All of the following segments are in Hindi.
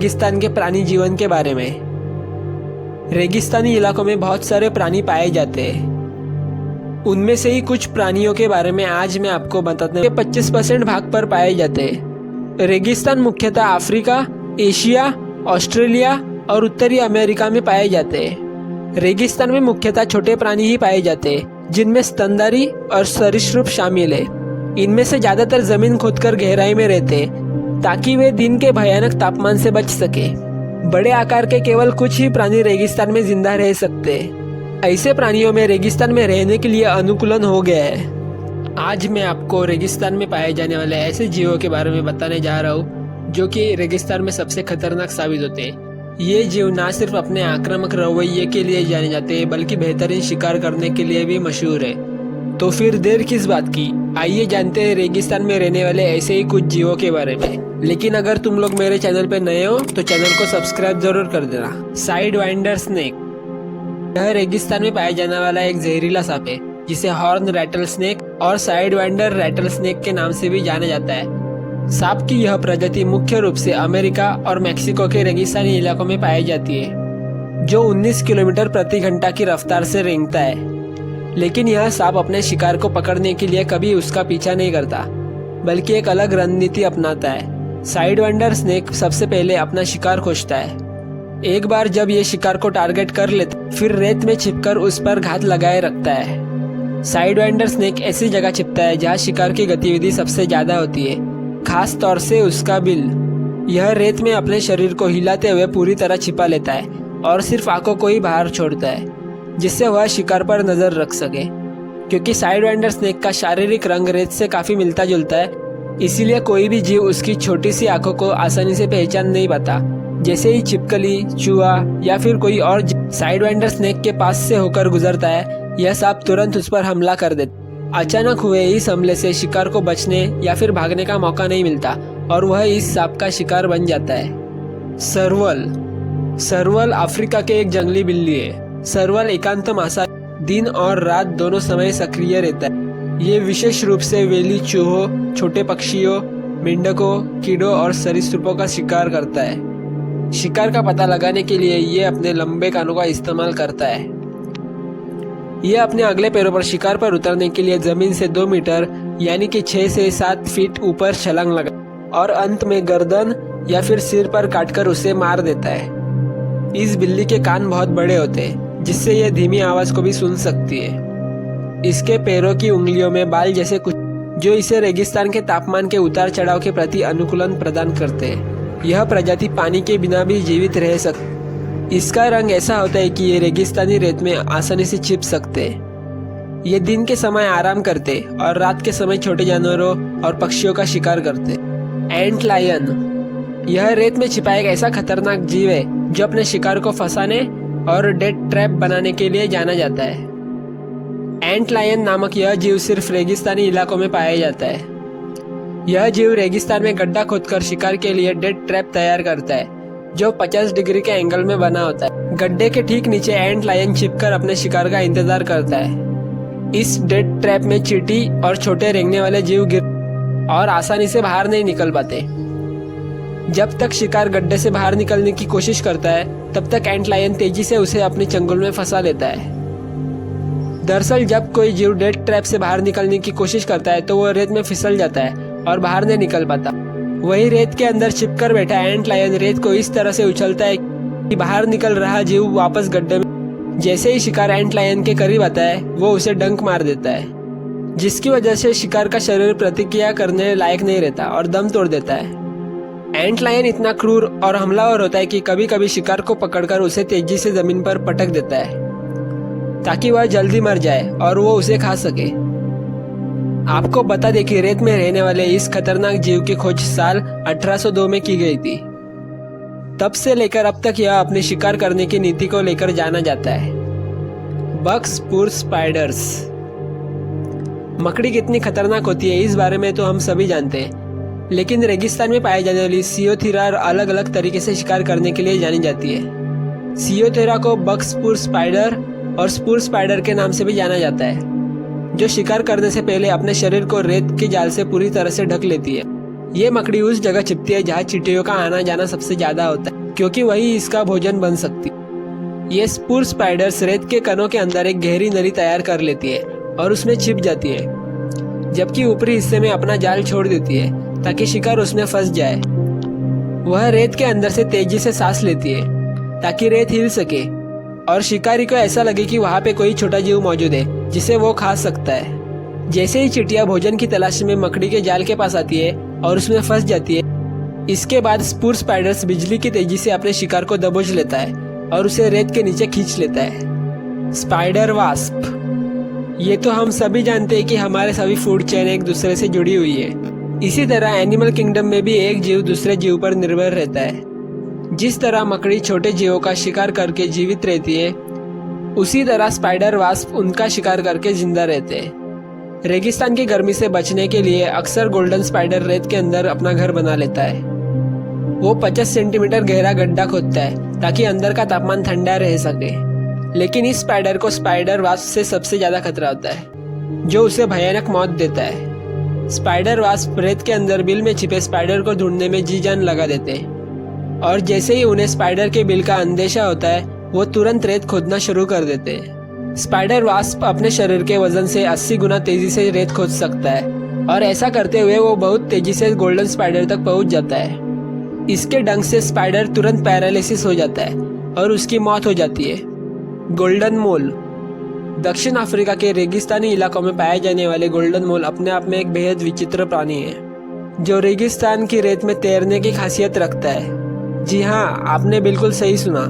रेगिस्तान के प्राणी जीवन के बारे में। रेगिस्तानी इलाकों में बहुत सारे प्राणी पाए जाते हैं। उनमें से ही कुछ प्राणियों के बारे में आज मैं आपको बताता हूँ। 25% भाग पर पाए जाते हैं। रेगिस्तान मुख्यतः अफ्रीका, एशिया, ऑस्ट्रेलिया और उत्तरी अमेरिका में पाए जाते हैं। रेगिस्तान में मुख्यतः छोटे प्राणी ही पाए जाते हैं, जिनमें स्तनधारी और सरीसृप शामिल है। इनमें से ज्यादातर जमीन खोदकर गहराई में रहते हैं ताकि वे दिन के भयानक तापमान से बच सके। बड़े आकार के केवल कुछ ही प्राणी रेगिस्तान में जिंदा रह सकते हैं। ऐसे प्राणियों में रेगिस्तान में रहने के लिए अनुकूलन हो गया है। आज मैं आपको रेगिस्तान में पाए जाने वाले ऐसे जीवों के बारे में बताने जा रहा हूँ जो कि रेगिस्तान में सबसे खतरनाक साबित होते हैं। ये जीव ना सिर्फ अपने आक्रामक रवैये के लिए जाने जाते हैं बल्कि बेहतरीन शिकार करने के लिए भी मशहूर है। तो फिर देर किस बात की, आइए जानते हैं रेगिस्तान में रहने वाले ऐसे ही कुछ जीवों के बारे में। लेकिन अगर तुम लोग मेरे चैनल पे नए हो तो चैनल को सब्सक्राइब जरूर कर देना। साइड वाइंडर स्नेक, यह रेगिस्तान में पाया जाने वाला एक जहरीला सांप है जिसे हॉर्न रैटल स्नेक और साइड वाइंडर रैटल स्नेक के नाम से भी जाना जाता है। सांप की यह प्रजाति मुख्य रूप से अमेरिका और मेक्सिको के रेगिस्तानी इलाकों में पाई जाती है, जो 19 किलोमीटर प्रति घंटा की रफ्तार से रेंगता है। लेकिन यह सांप अपने शिकार को पकड़ने के लिए कभी उसका पीछा नहीं करता, बल्कि एक अलग रणनीति अपनाता है। साइड वाइंडर स्नेक सबसे पहले अपना शिकार खोजता है। एक बार जब ये शिकार को टारगेट कर लेता, फिर रेत में छिपकर उस पर घात लगाए रखता है। साइड वाइंडर स्नेक ऐसी जगह छिपता है जहाँ शिकार की गतिविधि सबसे ज्यादा होती है, खास तौर से उसका बिल। यह रेत में अपने शरीर को हिलाते हुए पूरी तरह छिपा लेता है और सिर्फ आंखों को ही बाहर छोड़ता है, जिससे वह शिकार पर नजर रख सके। क्योंकि साइड वाइंडर स्नेक का शारीरिक रंग रेत से काफी मिलता जुलता है, इसीलिए कोई भी जीव उसकी छोटी सी आंखों को आसानी से पहचान नहीं पाता। जैसे ही छिपकली, चूहा या फिर कोई और साइड वाइंडर स्नेक के पास से होकर गुजरता है, यह सांप तुरंत उस पर हमला कर देता। अचानक हुए इस हमले से शिकार को बचने या फिर भागने का मौका नहीं मिलता और वह इस सांप का शिकार बन जाता है। सर्वल, सर्वल अफ्रीका के एक जंगली बिल्ली है। सर्वल एकांत मासा दिन और रात दोनों समय सक्रिय रहता है। ये विशेष रूप से वेली चूहों, छोटे पक्षियों, मेंढकों, कीड़ों और सरीसृपों का शिकार करता है। शिकार का पता लगाने के लिए ये अपने लंबे कानों का इस्तेमाल करता है। ये अपने अगले पैरों पर शिकार पर उतरने के लिए जमीन से 2 मीटर यानी कि 6 से 7 फीट ऊपर छलांग लगा और अंत में गर्दन या फिर सिर पर काटकर उसे मार देता है। इस बिल्ली के कान बहुत बड़े होते हैं, जिससे यह धीमी आवाज को भी सुन सकती है। इसके पैरों की उंगलियों में बाल जैसे कुछ, जो इसे रेगिस्तान के तापमान के उतार चढ़ाव के प्रति अनुकूलन प्रदान करते हैं। यह प्रजाति पानी के बिना भी जीवित रह सकती। इसका रंग ऐसा होता है कि ये रेगिस्तानी रेत में आसानी से छिप सकते हैं। ये दिन के समय आराम करते और रात के समय छोटे जानवरों और पक्षियों का शिकार करते। एंट लायन, यह रेत में छिपा एक ऐसा खतरनाक जीव है जो अपने शिकार को फंसाने और डेथ ट्रैप बनाने के लिए जाना जाता है। एंट लायन नामक यह जीव सिर्फ रेगिस्तानी इलाकों में पाया जाता है। यह जीव रेगिस्तान में गड्ढा खोदकर शिकार के लिए डेथ ट्रैप तैयार करता है, जो 50 डिग्री के एंगल में बना होता है। गड्ढे के ठीक नीचे एंट लायन छिपकर अपने शिकार का इंतजार करता है। इस डेथ ट्रैप में चींटी और छोटे रेंगने वाले जीव गिर और आसानी से बाहर नहीं निकल पाते। जब तक शिकार गड्ढे से बाहर निकलने की कोशिश करता है, तब तक एंट लायन तेजी से उसे अपने चंगुल में फंसा लेता है। दरअसल जब कोई जीव डेथ ट्रैप से बाहर निकलने की कोशिश करता है तो वह रेत में फिसल जाता है और बाहर नहीं निकल पाता। वही रेत के अंदर छिपकर बैठा एंट लायन रेत को इस तरह से उछलता है कि बाहर निकल रहा जीव वापस गड्ढे में। जैसे ही शिकार एंट लायन के करीब आता है, वो उसे डंक मार देता है, जिसकी वजह से शिकार का शरीर प्रतिक्रिया करने लायक नहीं रहता और दम तोड़ देता है। एंट लायन इतना क्रूर और हमलावर होता है कि कभी कभी शिकार को पकड़कर उसे तेजी से जमीन पर पटक देता है ताकि वह जल्दी मर जाए और वो उसे खा सके। आपको बता दें कि रेत में रहने वाले इस खतरनाक जीव की खोज साल 1802 में की गई थी। तब से लेकर अब तक यह अपने शिकार करने की नीति को लेकर जाना जाता है। बग्स पुर स्पाइडर्स, मकड़ी कितनी खतरनाक होती है इस बारे में तो हम सभी जानते हैं, लेकिन रेगिस्तान में पाई जाने वाली सियोथेरा अलग अलग तरीके से शिकार करने के लिए जानी जाती है। सियोथेरा को बग्सपुर स्पाइडर और स्पुर स्पाइडर के नाम से भी जाना जाता है, जो शिकार करने से पहले अपने शरीर को रेत के जाल से पूरी तरह से ढक लेती है। ये मकड़ी उस जगह छिपती है जहाँ चींटियों का आना जाना सबसे ज्यादा होता है, क्योंकि वही इसका भोजन बन सकती है। ये स्पूर स्पाइडर्स रेत के कणों के अंदर एक गहरी नली तैयार कर लेती है और उसमें छिप जाती है, जबकि ऊपरी हिस्से में अपना जाल छोड़ देती है ताकि शिकार उसमें फंस जाए। वह रेत के अंदर से तेजी से सांस लेती है ताकि रेत हिल सके और शिकारी को ऐसा लगे कि वहाँ पे कोई छोटा जीव मौजूद है जिसे वो खा सकता है। जैसे ही चिटिया भोजन की तलाश में मकड़ी के जाल के पास आती है और उसमें फंस जाती है, इसके बाद स्पूर स्पाइडर्स बिजली की तेजी से अपने शिकार को दबोच लेता है और उसे रेत के नीचे खींच लेता है। Spider wasp. ये तो हम सभी जानते हैं कि हमारे सभी फूड चेन एक दूसरे से जुड़ी हुई है। इसी तरह एनिमल किंगडम में भी एक जीव दूसरे जीव पर निर्भर रहता है। जिस तरह मकड़ी छोटे जीवों का शिकार करके जीवित रहती है, उसी तरह स्पाइडर वास्प उनका शिकार करके जिंदा रहते हैं। रेगिस्तान की गर्मी से बचने के लिए अक्सर गोल्डन स्पाइडर रेत के अंदर अपना घर बना लेता है। वो 50 सेंटीमीटर गहरा गड्ढा खोदता है ताकि अंदर का तापमान ठंडा रह सके। लेकिन इस स्पाइडर को स्पाइडर वास्प से सबसे ज्यादा खतरा होता है, जो उसे भयानक मौत देता है। स्पाइडर वास्प रेत के अंदर बिल में छिपे स्पाइडर को ढूंढने में जी जान लगा देते हैं, और जैसे ही उन्हें स्पाइडर के बिल का अंदेशा होता है, वो तुरंत रेत खोदना शुरू कर देते हैं। स्पाइडर वास्प अपने शरीर के वजन से 80 गुना तेजी से रेत खोद सकता है, और ऐसा करते हुए वो बहुत तेजी से गोल्डन स्पाइडर तक पहुंच जाता है। इसके डंक से स्पाइडर तुरंत पैरालिसिस हो जाता है और उसकी मौत हो जाती है। गोल्डन मोल। दक्षिण अफ्रीका के रेगिस्तानी इलाकों में पाए जाने वाले गोल्डन मोल अपने आप में एक बेहद विचित्र प्राणी है, जो रेगिस्तान की रेत में तैरने की खासियत रखता है। जी हाँ, आपने बिल्कुल सही सुना।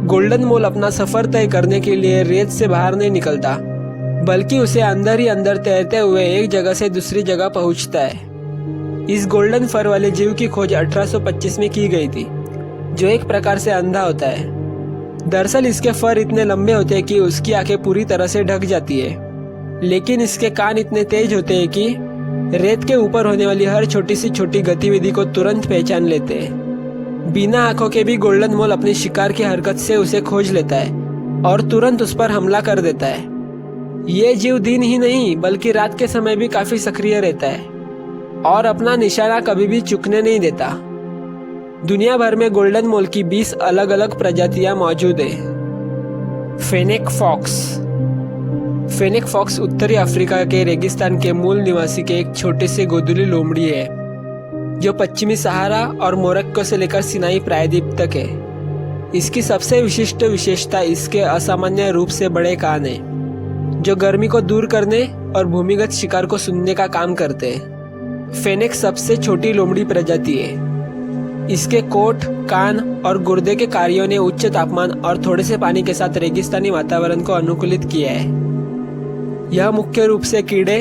गोल्डन मोल अपना सफर तय करने के लिए रेत से बाहर नहीं निकलता, बल्कि उसे अंदर ही अंदर तैरते हुए एक जगह से दूसरी जगह पहुंचता है। इस गोल्डन फर वाले जीव की खोज 1825 में की गई थी, जो एक प्रकार से अंधा होता है। दरअसल इसके फर इतने लंबे होते हैं कि उसकी आंखें पूरी तरह से ढक जाती है, लेकिन इसके कान इतने तेज होते हैं कि रेत के ऊपर होने वाली हर छोटी सी छोटी गतिविधि को तुरंत पहचान लेते हैं। बिना आंखों के भी गोल्डन मोल अपनी शिकार की हरकत से उसे खोज लेता है और तुरंत उस पर हमला कर देता है। ये जीव दिन ही नहीं बल्कि रात के समय भी काफी सक्रिय रहता है और अपना निशाना कभी भी चूकने नहीं देता। दुनिया भर में गोल्डन मोल की 20 अलग अलग प्रजातियां मौजूद है। Fennec fox. फेनेक फॉक्स उत्तरी अफ्रीका के रेगिस्तान के मूल निवासी के एक छोटे से गोदुली लोमड़ी है, जो पश्चिमी सहारा और मोरक्को से लेकर सिनाई प्रायद्वीप तक है। इसकी सबसे विशिष्ट विशेषता इसके असामान्य रूप से बड़े कान हैं, जो गर्मी को दूर करने और भूमिगत शिकार को सुनने का काम करते हैं। फेनेक सबसे छोटी लोमड़ी प्रजाति है। इसके कोट, कान और गुर्दे के कार्यों ने उच्च तापमान और थोड़े से पानी के साथ रेगिस्तानी वातावरण को अनुकूलित किया है। यह मुख्य रूप से कीड़े,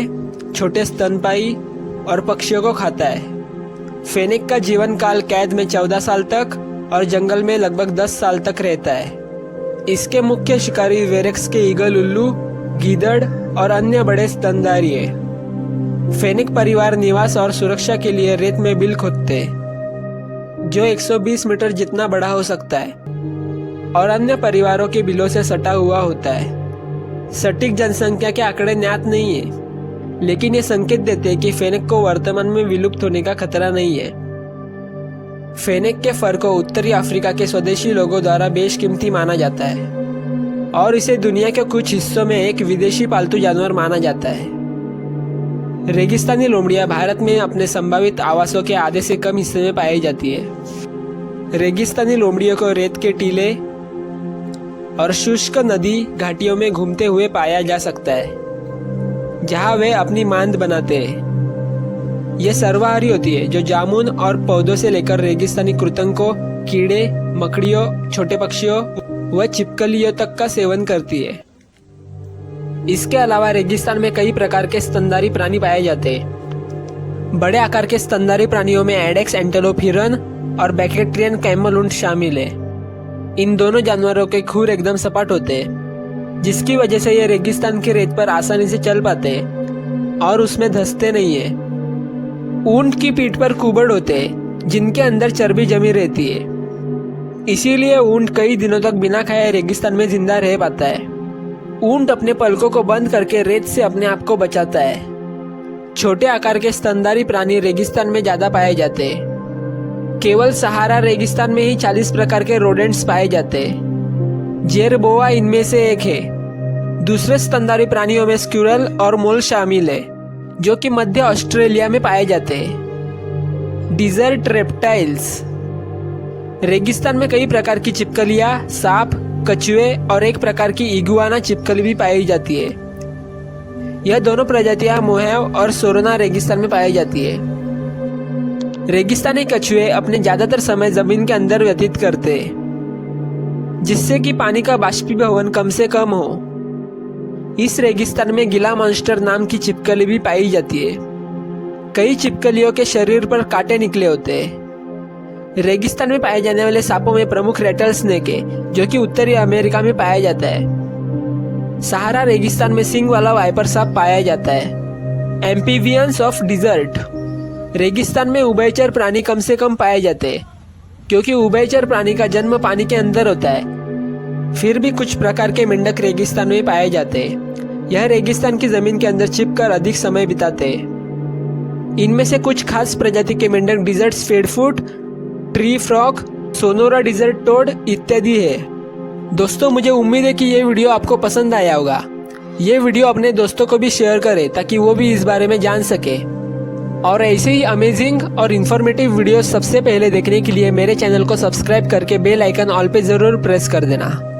छोटे स्तनपायी और पक्षियों को खाता है। फेनेक का जीवन काल कैद में 14 साल तक और जंगल में लगभग 10 साल तक रहता है। इसके मुख्य शिकारी वेरेक्स के ईगल उल्लू, गीदड़ और अन्य बड़े स्तनधारी है। फेनेक परिवार निवास और सुरक्षा के लिए रेत में बिल खोदते हैं, जो 120 मीटर जितना बड़ा हो सकता है और अन्य परिवारों के बिलों से सटा हुआ होता है। सटीक जनसंख्या के आंकड़े ज्ञात नहीं है, लेकिन ये संकेत देते हैं कि फेनेक को वर्तमान में विलुप्त होने का खतरा नहीं है। फेनेक के फर को उत्तरी अफ्रीका के स्वदेशी लोगों द्वारा बेशकीमती माना जाता है और इसे दुनिया के कुछ हिस्सों में एक विदेशी पालतू जानवर माना जाता है। रेगिस्तानी लोमड़ियां भारत में अपने संभावित आवासों के आधे से कम हिस्से में पाई जाती है। रेगिस्तानी लोमड़ियों को रेत के टीले और शुष्क नदी घाटियों में घूमते हुए पाया जा सकता है, जहां वे अपनी मांद बनाते हैं। ये सर्वाहारी होती है, जो जामुन और पौधों से लेकर रेगिस्तानी कृंतकों, कीड़े, मकड़ियों, छोटे पक्षियों व छिपकलियों तक का सेवन करती है। इसके अलावा रेगिस्तान में कई प्रकार के स्तनधारी प्राणी पाए जाते हैं। बड़े आकार के स्तनधारी प्राणियों में एडेक्स एंटेलोप हिरन और बैक्ट्रियन कैमलूंड शामिल है। इन दोनों जानवरों के खुर एकदम सपाट होते हैं, जिसकी वजह से ये रेगिस्तान की रेत पर आसानी से चल पाते हैं और उसमें धंसते नहीं है। ऊंट की पीठ पर कुबड़ होते हैं, जिनके अंदर चर्बी जमी रहती है। इसीलिए ऊंट कई दिनों तक बिना खाए रेगिस्तान में जिंदा रह पाता है। ऊंट अपने पलकों को बंद करके रेत से अपने आप को बचाता है। छोटे आकार के स्तनधारी प्राणी रेगिस्तान में ज्यादा पाए जाते हैं। केवल सहारा रेगिस्तान में ही 40 प्रकार के रोडेंट्स पाए जाते हैं। जेरबोआ इनमें से एक है। दूसरे स्तनधारी प्राणियों में स्क्विरल और मोल शामिल है, जो कि मध्य ऑस्ट्रेलिया में पाए जाते हैं। Desert reptiles. रेगिस्तान में कई प्रकार की छिपकलियां, सांप, कछुए और एक प्रकार की इगुआना छिपकली भी पाई जाती है। यह दोनों प्रजातियां मोहेव और सोरोना रेगिस्तान में पाई जाती है। रेगिस्तानी कछुए अपने ज्यादातर समय जमीन के अंदर व्यतीत करते हैं, जिससे कि पानी का बाष्पीभवन कम से कम हो। इस रेगिस्तान में गिला मॉन्स्टर नाम की छिपकली भी पाई जाती है। कई छिपकलियों के शरीर पर कांटे निकले होते हैं। रेगिस्तान में पाए जाने वाले सांपों में प्रमुख रेटल स्नेक है, जो कि उत्तरी अमेरिका में पाया जाता है। सहारा रेगिस्तान में सींग वाला वाइपर सांप पाया जाता है। Amphibians of dessert. रेगिस्तान में उभयचर प्राणी कम से कम पाए जाते हैं, क्योंकि उभयचर प्राणी का जन्म पानी के अंदर होता है। फिर भी कुछ प्रकार के मेंढक रेगिस्तान में पाए जाते हैं। यह रेगिस्तान की जमीन के अंदर छिपकर अधिक समय बिताते हैं। इनमें से कुछ खास प्रजाति के मेंढक desert spadefoot, tree frog, Sonora desert toad इत्यादि है। दोस्तों, मुझे उम्मीद है कि ये वीडियो आपको पसंद आया होगा। ये वीडियो अपने दोस्तों को भी शेयर करें ताकि वो भी इस बारे में जान सके। और ऐसे ही अमेजिंग और इन्फॉर्मेटिव वीडियो सबसे पहले देखने के लिए मेरे चैनल को सब्सक्राइब करके बेल आइकन ऑल पे जरूर प्रेस कर देना।